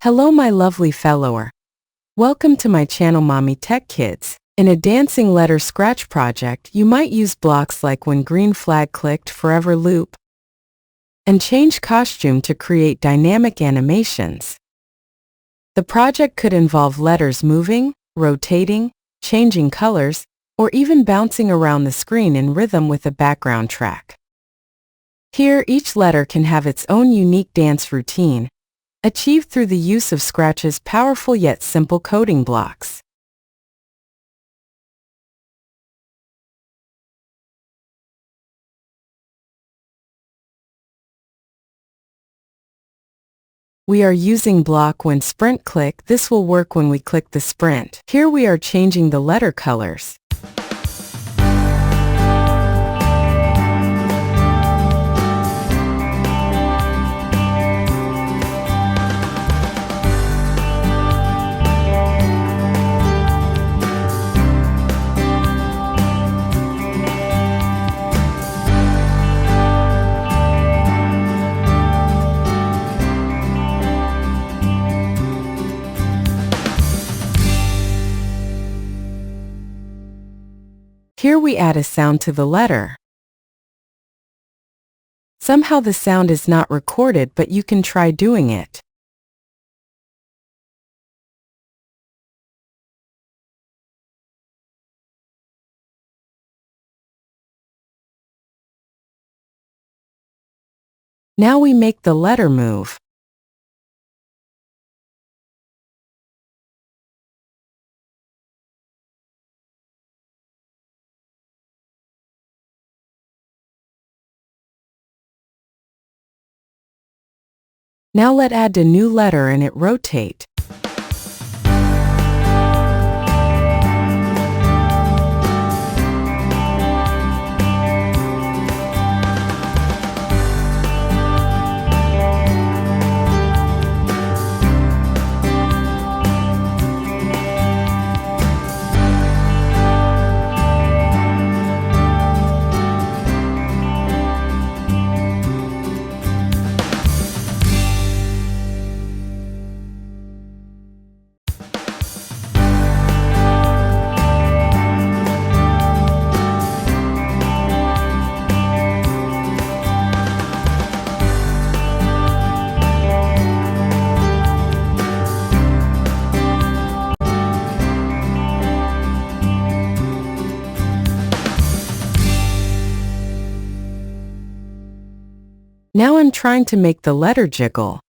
Hello my lovely fellower. Welcome to my channel Mommy Tech Kids. In a dancing letter scratch project, you might use blocks like when green flag clicked, forever loop, and change costume to create dynamic animations. The project could involve letters moving, rotating, changing colors, or even bouncing around the screen in rhythm with a background track. Here, each letter can have its own unique dance routine, achieved through the use of Scratch's powerful yet simple coding blocks. We are using block when sprint click. This will work when we click the sprint. Here we are changing the letter colors. Here we add a sound to the letter. Somehow the sound is not recorded, but you can try doing it. Now we make the letter move. Now let's add a new letter and it rotate. Now I'm trying to make the letter jiggle.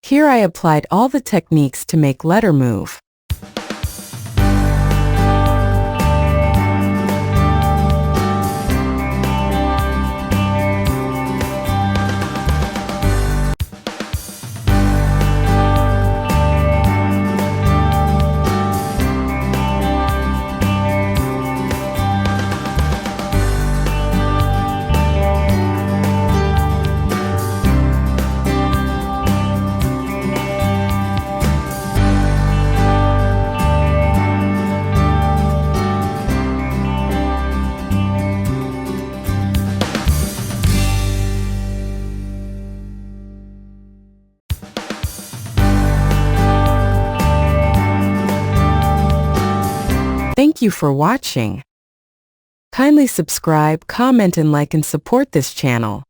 Here I applied all the techniques to make letter move. Thank you for watching. Kindly subscribe, comment and like and support this channel.